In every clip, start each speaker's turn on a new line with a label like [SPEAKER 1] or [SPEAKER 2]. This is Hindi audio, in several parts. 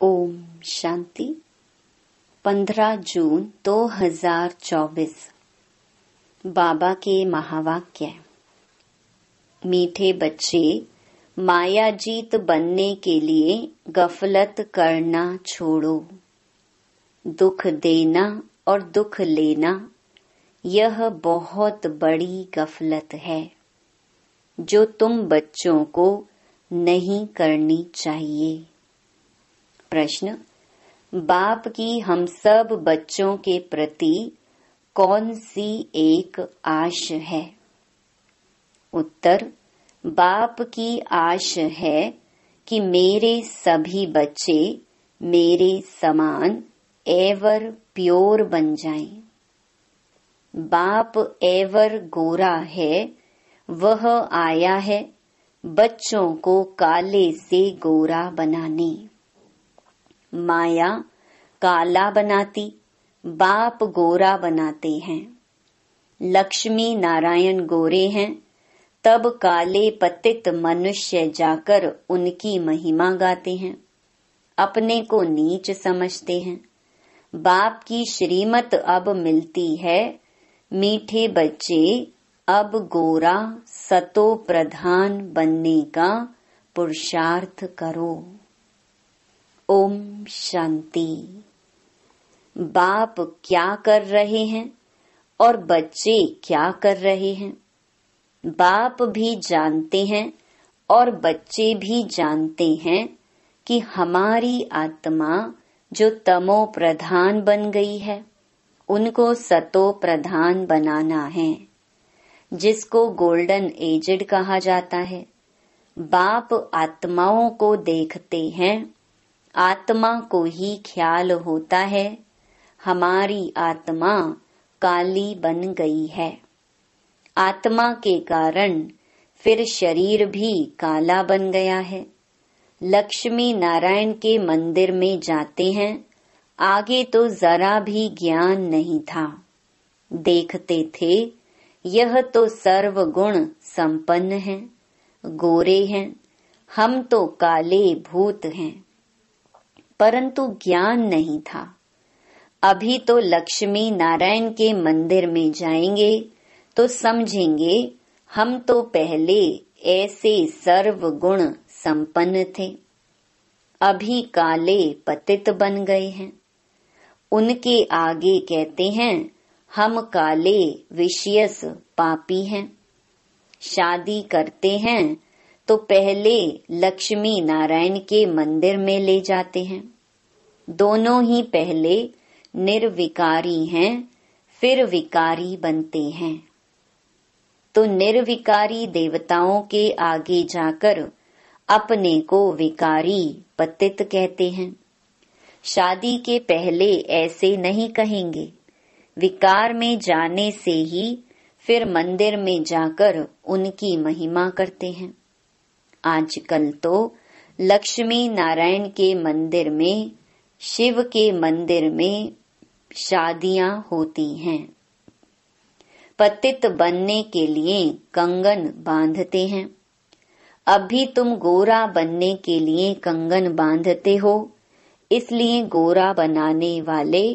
[SPEAKER 1] ओम शांति। 15 जून 2024। बाबा के महावाक्य। मीठे बच्चे, मायाजीत बनने के लिए गफलत करना छोड़ो। दुख देना और दुख लेना यह बहुत बड़ी गफलत है जो तुम बच्चों को नहीं करनी चाहिए। प्रश्न: बाप की हम सब बच्चों के प्रति कौन सी एक आश है? उत्तर: बाप की आश है कि मेरे सभी बच्चे मेरे समान एवर प्योर बन जाएं। बाप एवर गोरा है, वह आया है बच्चों को काले से गोरा बनाने। माया काला बनाती, बाप गोरा बनाते हैं। लक्ष्मी नारायण गोरे हैं, तब काले पतित मनुष्य जाकर उनकी महिमा गाते हैं, अपने को नीच समझते हैं। बाप की श्रीमत अब मिलती है, मीठे बच्चे अब गोरा सतो प्रधान बनने का पुरुषार्थ करो। ओम शांति। बाप क्या कर रहे हैं और बच्चे क्या कर रहे हैं? बाप भी जानते हैं और बच्चे भी जानते हैं कि हमारी आत्मा जो तमो प्रधान बन गई है, उनको सतो प्रधान बनाना है, जिसको गोल्डन एजेड कहा जाता है। बाप आत्माओं को देखते हैं, आत्मा को ही ख्याल होता है हमारी आत्मा काली बन गई है। आत्मा के कारण फिर शरीर भी काला बन गया है। लक्ष्मी नारायण के मंदिर में जाते हैं, आगे तो जरा भी ज्ञान नहीं था। देखते थे यह तो सर्वगुण संपन्न है, गोरे हैं, हम तो काले भूत हैं, परंतु ज्ञान नहीं था। अभी तो लक्ष्मी नारायण के मंदिर में जाएंगे तो समझेंगे हम तो पहले ऐसे सर्वगुण संपन्न थे, अभी काले पतित बन गए हैं। उनके आगे कहते हैं हम काले विषयस पापी हैं। शादी करते हैं तो पहले लक्ष्मी नारायण के मंदिर में ले जाते हैं। दोनों ही पहले निर्विकारी हैं, फिर विकारी बनते हैं। तो निर्विकारी देवताओं के आगे जाकर अपने को विकारी पतित कहते हैं। शादी के पहले ऐसे नहीं कहेंगे। विकार में जाने से ही फिर मंदिर में जाकर उनकी महिमा करते हैं। आजकल तो लक्ष्मी नारायण के मंदिर में, शिव के मंदिर में शादियां होती हैं। पतित बनने के लिए कंगन बांधते हैं। अभी तुम गोरा बनने के लिए कंगन बांधते हो, इसलिए गोरा बनाने वाले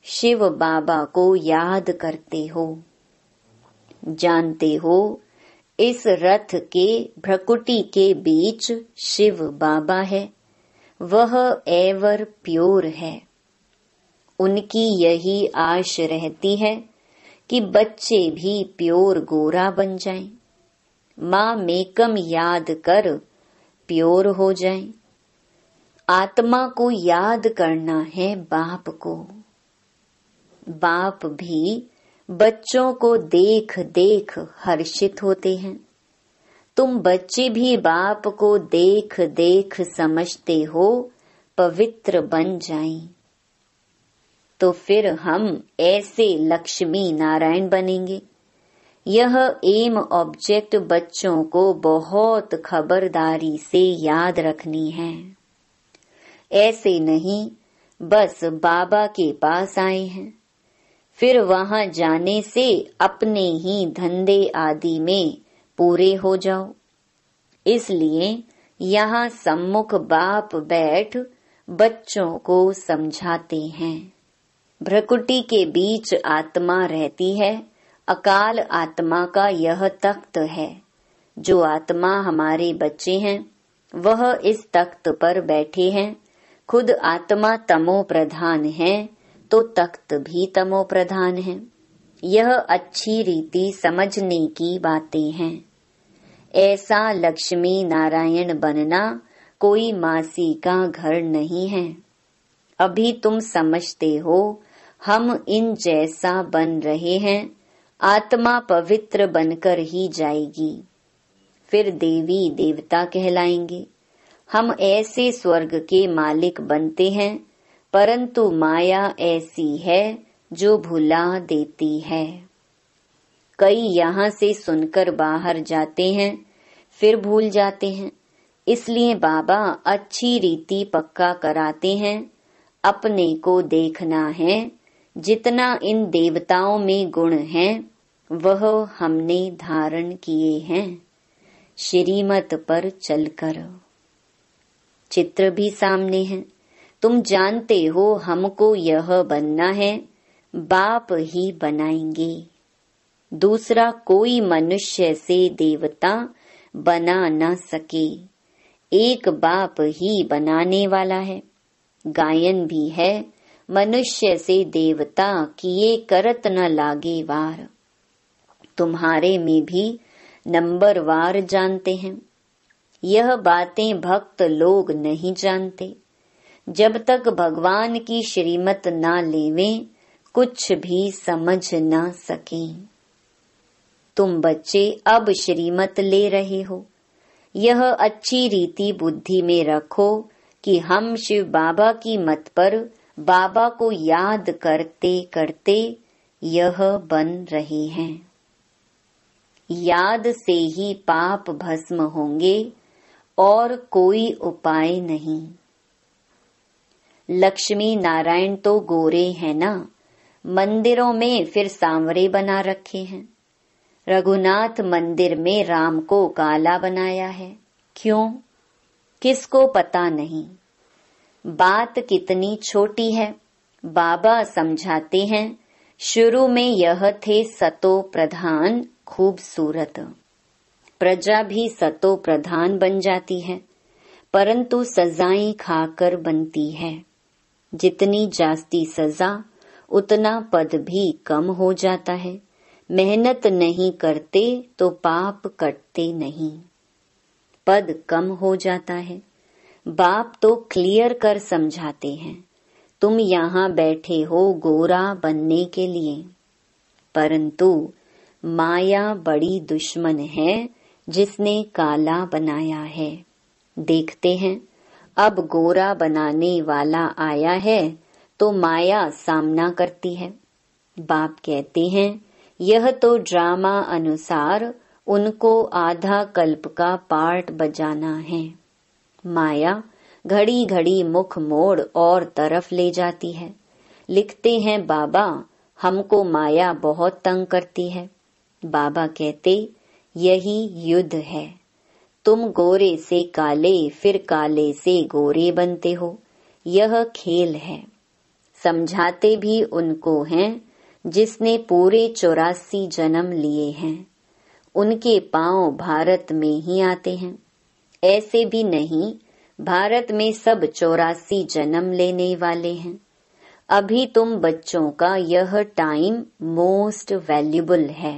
[SPEAKER 1] शिव बाबा को याद करते हो। जानते हो इस रथ के भ्रकुटी के बीच शिव बाबा है, वह एवर प्योर है। उनकी यही आश रहती है कि बच्चे भी प्योर गोरा बन जाएं, माँ मेकम याद कर प्योर हो जाएं। आत्मा को याद करना है बाप को। बाप भी बच्चों को देख देख हर्षित होते हैं। तुम बच्चे भी बाप को देख देख समझते हो पवित्र बन जाएं। तो फिर हम ऐसे लक्ष्मी नारायण बनेंगे। यह एम ऑब्जेक्ट बच्चों को बहुत खबरदारी से याद रखनी है। ऐसे नहीं बस बाबा के पास आए हैं, फिर वहां जाने से अपने ही धंधे आदि में पूरे हो जाओ। इसलिए यहाँ सम्मुख बाप बैठ बच्चों को समझाते हैं। भ्रकुटी के बीच आत्मा रहती है। अकाल आत्मा का यह तख्त है। जो आत्मा हमारे बच्चे हैं वह इस तख्त पर बैठे हैं। खुद आत्मा तमो प्रधान है तो तख्त भी तमो प्रधान है। यह अच्छी रीति समझने की बातें हैं। ऐसा लक्ष्मी नारायण बनना कोई मासी का घर नहीं है। अभी तुम समझते हो हम इन जैसा बन रहे हैं। आत्मा पवित्र बनकर ही जाएगी, फिर देवी देवता कहलाएंगे। हम ऐसे स्वर्ग के मालिक बनते हैं, परंतु माया ऐसी है जो भुला देती है। कई यहाँ से सुनकर बाहर जाते हैं, फिर भूल जाते हैं। इसलिए बाबा अच्छी रीति पक्का कराते हैं। अपने को देखना है। जितना इन देवताओं में गुण हैं वह हमने धारण किए हैं। श्रीमत पर चलकर चित्र भी सामने है। तुम जानते हो हमको यह बनना है। बाप ही बनाएंगे। दूसरा कोई मनुष्य से देवता बना न सके। एक बाप ही बनाने वाला है। गायन भी है, मनुष्य से देवता किए करत न लागे वार। तुम्हारे में भी नंबर वार जानते हैं। यह बातें भक्त लोग नहीं जानते। जब तक भगवान की श्रीमत ना लेवें कुछ भी समझ ना सकें। तुम बच्चे अब श्रीमत ले रहे हो। यह अच्छी रीति बुद्धि में रखो कि हम शिव बाबा की मत पर बाबा को याद करते करते यह बन रहे हैं। याद से ही पाप भस्म होंगे और कोई उपाय नहीं। लक्ष्मी नारायण तो गोरे हैं ना, मंदिरों में फिर सांवरे बना रखे हैं। रघुनाथ मंदिर में राम को काला बनाया है। क्यों? किसको पता नहीं। बात कितनी छोटी है। बाबा समझाते हैं। शुरू में यह थे सतो प्रधान, खूबसूरत। प्रजा भी सतो प्रधान बन जाती है, परंतु सजाएं खाकर बनती है। जितनी जास्ती सजा उतना पद भी कम हो जाता है। मेहनत नहीं करते तो पाप कटते नहीं, पद कम हो जाता है। बाप तो क्लियर कर समझाते हैं। तुम यहाँ बैठे हो गोरा बनने के लिए, परंतु माया बड़ी दुश्मन है जिसने काला बनाया है। देखते हैं अब गोरा बनाने वाला आया है तो माया सामना करती है। बाप कहते हैं यह तो ड्रामा अनुसार उनको आधा कल्प का पार्ट बजाना है। माया घड़ी घड़ी मुख मोड़ और तरफ ले जाती है। लिखते हैं बाबा हमको माया बहुत तंग करती है। बाबा कहते यही युद्ध है। तुम गोरे से काले फिर काले से गोरे बनते हो। यह खेल है। समझाते भी उनको हैं जिसने पूरे 84 जन्म लिए हैं। उनके पांव भारत में ही आते हैं। ऐसे भी नहीं भारत में सब 84 जन्म लेने वाले हैं। अभी तुम बच्चों का यह टाइम मोस्ट वैल्यूबल है।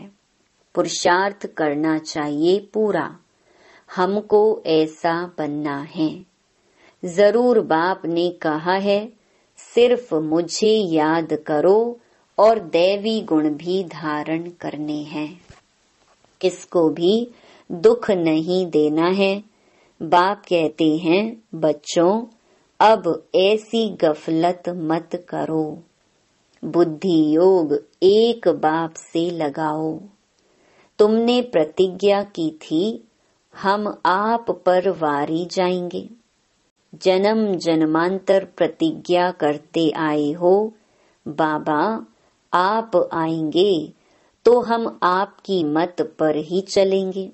[SPEAKER 1] पुरुषार्थ करना चाहिए पूरा। हमको ऐसा बनना है। जरूर बाप ने कहा है सिर्फ मुझे याद करो और दैवी गुण भी धारण करने हैं। किसको भी दुख नहीं देना है। बाप कहते हैं बच्चों अब ऐसी गफलत मत करो। बुद्धि योग एक बाप से लगाओ। तुमने प्रतिज्ञा की थी हम आप पर वारी जाएंगे। जन्म जन्मांतर प्रतिज्ञा करते आए हो। बाबा आप आएंगे तो हम आपकी मत पर ही चलेंगे।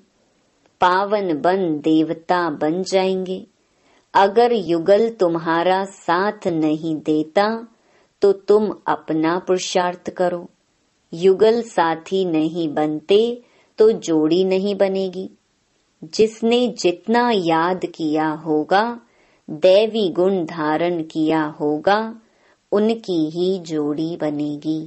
[SPEAKER 1] पावन बन देवता बन जाएंगे। अगर युगल तुम्हारा साथ नहीं देता तो तुम अपना पुरुषार्थ करो। युगल साथी नहीं बनते तो जोड़ी नहीं बनेगी। जिसने जितना याद किया होगा, दैवी गुण धारण किया होगा, उनकी ही जोड़ी बनेगी।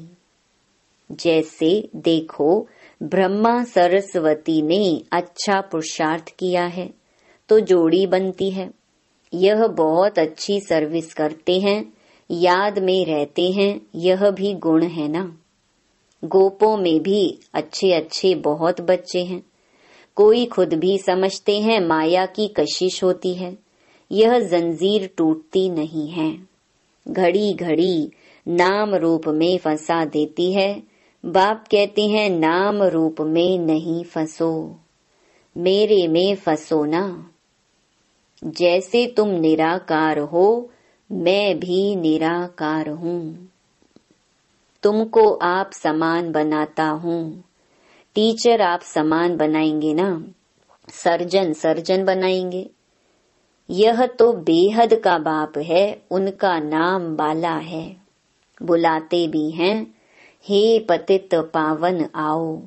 [SPEAKER 1] जैसे देखो, ब्रह्मा सरस्वती ने अच्छा पुरुषार्थ किया है तो जोड़ी बनती है। यह बहुत अच्छी सर्विस करते हैं, याद में रहते हैं, यह भी गुण है ना। गोपों में भी अच्छे अच्छे बहुत बच्चे हैं। कोई खुद भी समझते हैं माया की कशिश होती है, यह जंजीर टूटती नहीं है। घड़ी घड़ी नाम रूप में फंसा देती है। बाप कहते हैं नाम रूप में नहीं फंसो, मेरे में फंसो ना। जैसे तुम निराकार हो, मैं भी निराकार हूँ। तुमको आप समान बनाता हूँ। टीचर आप समान बनाएंगे ना, सर्जन बनाएंगे। यह तो बेहद का बाप है, उनका नाम बाला है। बुलाते भी हैं, हे पतित पावन आओ।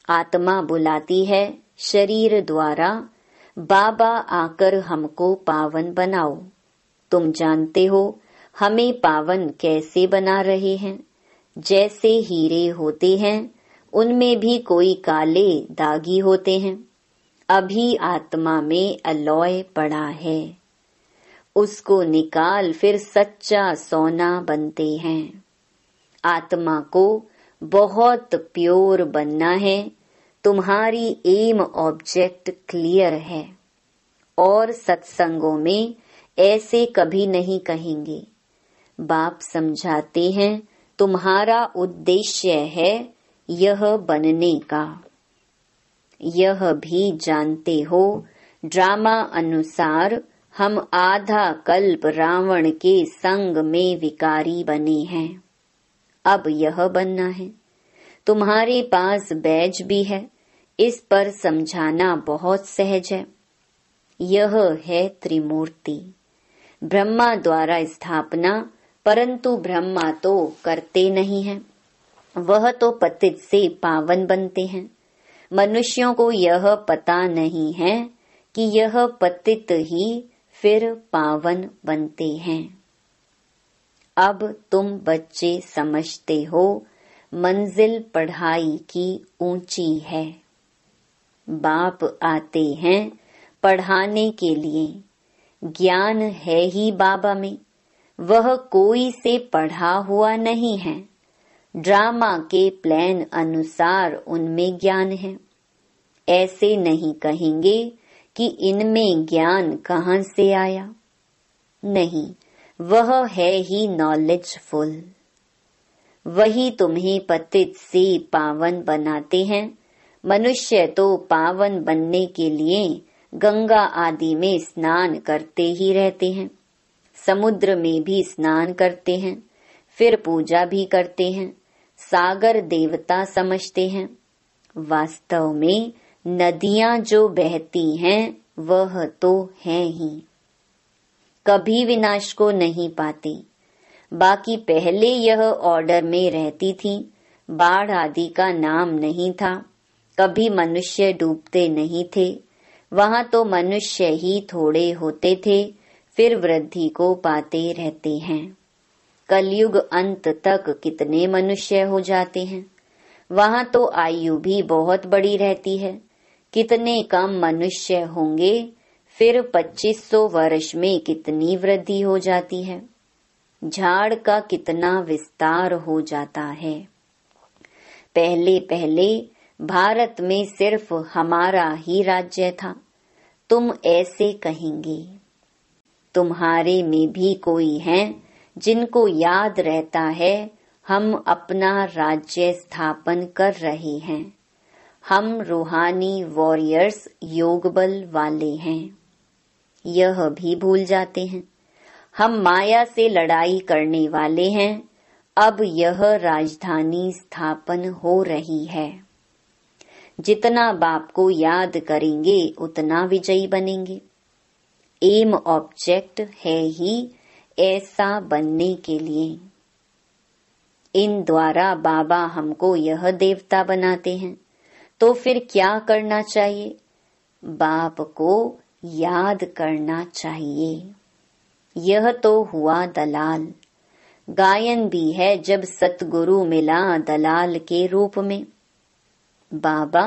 [SPEAKER 1] आत्मा बुलाती है शरीर द्वारा, बाबा आकर हमको पावन बनाओ। तुम जानते हो हमें पावन कैसे बना रहे हैं। जैसे हीरे होते हैं, उनमें भी कोई काले दागी होते हैं। अभी आत्मा में अलॉय पड़ा है, उसको निकाल फिर सच्चा सोना बनते हैं। आत्मा को बहुत प्योर बनना है। तुम्हारी एम ऑब्जेक्ट क्लियर है। और सत्संगों में ऐसे कभी नहीं कहेंगे। बाप समझाते हैं तुम्हारा उद्देश्य है यह बनने का। यह भी जानते हो ड्रामा अनुसार हम आधा कल्प रावण के संग में विकारी बने हैं। अब यह बनना है। तुम्हारे पास बैज भी है, इस पर समझाना बहुत सहज है। यह है त्रिमूर्ति, ब्रह्मा द्वारा स्थापना, परंतु ब्रह्मा तो करते नहीं हैं। वह तो पतित से पावन बनते हैं। मनुष्यों को यह पता नहीं है कि यह पतित ही फिर पावन बनते हैं। अब तुम बच्चे समझते हो मंजिल पढ़ाई की ऊंची है। बाप आते हैं पढ़ाने के लिए। ज्ञान है ही बाबा में, वह कोई से पढ़ा हुआ नहीं है। ड्रामा के प्लान अनुसार उनमें ज्ञान है। ऐसे नहीं कहेंगे कि इनमें ज्ञान कहाँ से आया। नहीं, वह है ही नॉलेजफुल। वही तुम्हें पतित से पावन बनाते हैं। मनुष्य तो पावन बनने के लिए गंगा आदि में स्नान करते ही रहते हैं, समुद्र में भी स्नान करते हैं, फिर पूजा भी करते हैं, सागर देवता समझते हैं। वास्तव में नदियां जो बहती हैं वह तो हैं ही, कभी विनाश को नहीं पाती। बाकी पहले यह ऑर्डर में रहती थी। बाढ़ आदि का नाम नहीं था, कभी मनुष्य डूबते नहीं थे। वहां तो मनुष्य ही थोड़े होते थे, फिर वृद्धि को पाते रहते हैं। कलयुग अंत तक कितने मनुष्य हो जाते हैं। वहां तो आयु भी बहुत बड़ी रहती है। कितने कम मनुष्य होंगे, फिर 2500 वर्ष में कितनी वृद्धि हो जाती है। झाड़ का कितना विस्तार हो जाता है। पहले पहले भारत में सिर्फ हमारा ही राज्य था। तुम ऐसे कहेंगे। तुम्हारे में भी कोई हैं जिनको याद रहता है हम अपना राज्य स्थापन कर रहे हैं। हम रूहानी वॉरियर्स योग बल वाले हैं, यह भी भूल जाते हैं। हम माया से लड़ाई करने वाले हैं। अब यह राजधानी स्थापन हो रही है। जितना बाप को याद करेंगे उतना विजयी बनेंगे। एम ऑब्जेक्ट है ही ऐसा बनने के लिए। इन द्वारा बाबा हमको यह देवता बनाते हैं, तो फिर क्या करना चाहिए? बाप को याद करना चाहिए। यह तो हुआ दलाल। गायन भी है, जब सतगुरु मिला दलाल के रूप में। बाबा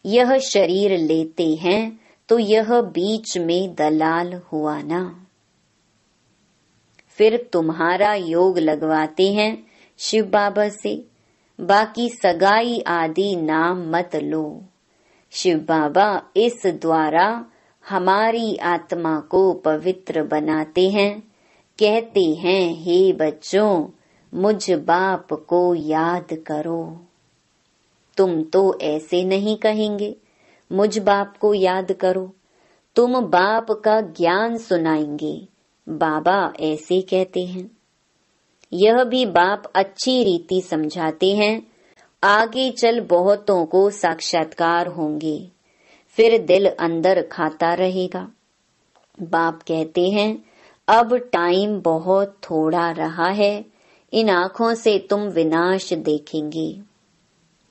[SPEAKER 1] यह शरीर लेते हैं तो यह बीच में दलाल हुआ ना। फिर तुम्हारा योग लगवाते हैं शिव बाबा से, बाकी सगाई आदि नाम मत लो। शिव बाबा इस द्वारा हमारी आत्मा को पवित्र बनाते हैं। कहते हैं, हे बच्चों, मुझ बाप को याद करो। तुम तो ऐसे नहीं कहेंगे, मुझ बाप को याद करो। तुम बाप का ज्ञान सुनाएंगे, बाबा ऐसे कहते हैं। यह भी बाप अच्छी रीति समझाते हैं। आगे चल बहुतों को साक्षात्कार होंगे, फिर दिल अंदर खाता रहेगा। बाप कहते हैं, अब टाइम बहुत थोड़ा रहा है, इन आँखों से तुम विनाश देखेंगे।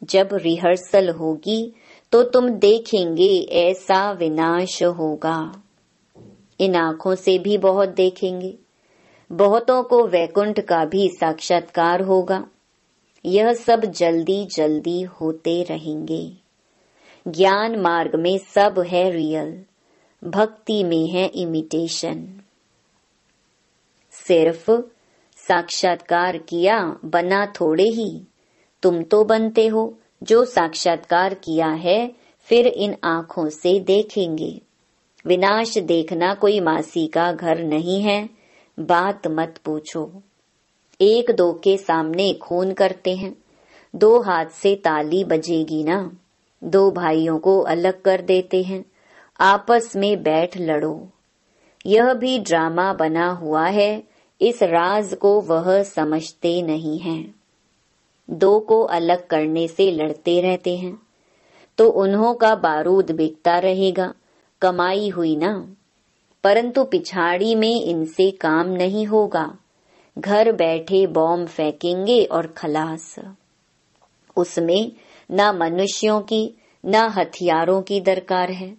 [SPEAKER 1] जब रिहर्सल होगी तो तुम देखेंगे ऐसा विनाश होगा। इन आँखों से भी बहुत देखेंगे। बहुतों को वैकुंठ का भी साक्षात्कार होगा। यह सब जल्दी जल्दी होते रहेंगे। ज्ञान मार्ग में सब है रियल, भक्ति में है इमिटेशन। सिर्फ साक्षात्कार किया, बना थोड़े ही। तुम तो बनते हो, जो साक्षात्कार किया है फिर इन आँखों से देखेंगे। विनाश देखना कोई मासी का घर नहीं है, बात मत पूछो। एक दो के सामने खून करते हैं, 2 हाथ से ताली बजेगी ना। 2 भाइयों को अलग कर देते हैं, आपस में बैठ लड़ो। यह भी ड्रामा बना हुआ है, इस राज को वह समझते नहीं हैं। 2 को अलग करने से लड़ते रहते हैं, तो उन्हों का बारूद बिकता रहेगा, कमाई हुई ना। परंतु पिछाड़ी में इनसे काम नहीं होगा। घर बैठे बॉम्ब फेंकेंगे और खलास। उसमें ना मनुष्यों की ना हथियारों की दरकार है।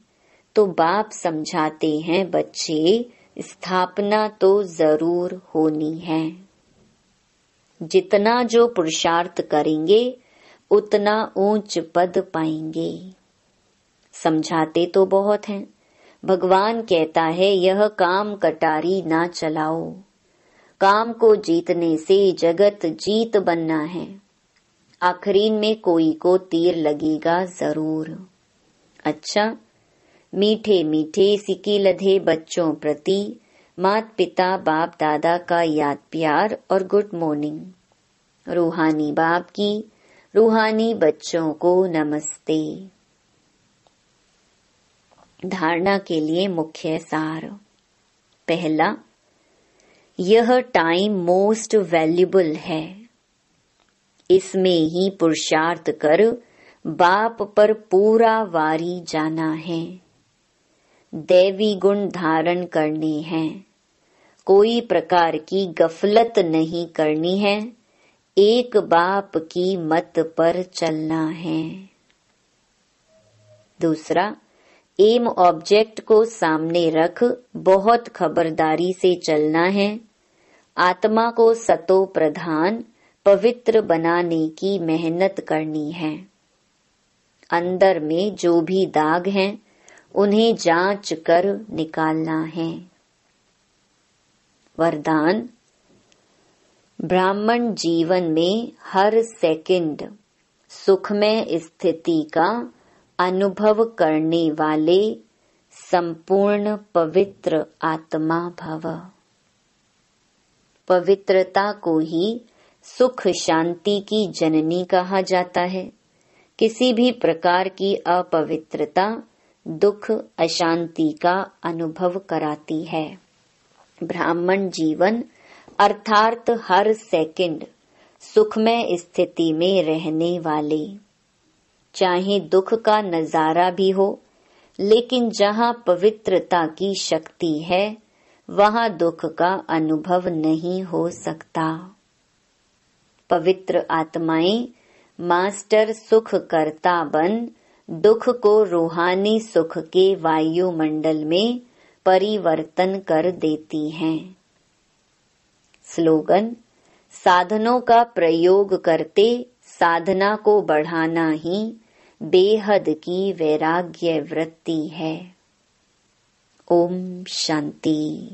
[SPEAKER 1] तो बाप समझाते हैं, बच्चे, स्थापना तो जरूर होनी है। जितना जो पुरुषार्थ करेंगे उतना ऊंच पद पाएंगे। समझाते तो बहुत हैं। भगवान कहता है, यह काम कटारी ना चलाओ। काम को जीतने से जगत जीत बनना है। आखिरीन में कोई को तीर लगेगा जरूर। अच्छा, मीठे मीठे सिकी लधे बच्चों प्रति मात पिता बाप दादा का याद प्यार और गुड मॉर्निंग। रूहानी बाप की रूहानी बच्चों को नमस्ते। धारणा के लिए मुख्य सार। पहला, यह टाइम मोस्ट वैल्यूबल है। इसमें ही पुरुषार्थ कर बाप पर पूरा वारी जाना है। दैवी गुण धारण करने हैं। कोई प्रकार की गफलत नहीं करनी है। एक बाप की मत पर चलना है। दूसरा, एम ऑब्जेक्ट को सामने रख बहुत खबरदारी से चलना है। आत्मा को सतो प्रधान पवित्र बनाने की मेहनत करनी है। अंदर में जो भी दाग हैं उन्हें जांच कर निकालना है। वरदान, ब्राह्मण जीवन में हर सेकंड सुखमय स्थिति का अनुभव करने वाले संपूर्ण पवित्र आत्मा भव। पवित्रता को ही सुख शांति की जननी कहा जाता है। किसी भी प्रकार की अपवित्रता दुख अशांति का अनुभव कराती है। ब्राह्मण जीवन अर्थात हर सेकंड सुखमय स्थिति में रहने वाले, चाहे दुख का नजारा भी हो, लेकिन जहाँ पवित्रता की शक्ति है वहाँ दुख का अनुभव नहीं हो सकता। पवित्र आत्माएं मास्टर सुख करता बन दुख को रूहानी सुख के वायुमंडल में परिवर्तन कर देती हैं। स्लोगन: साधनों का प्रयोग करते साधना को बढ़ाना ही बेहद की वैराग्य वृत्ति है। ओम शांति।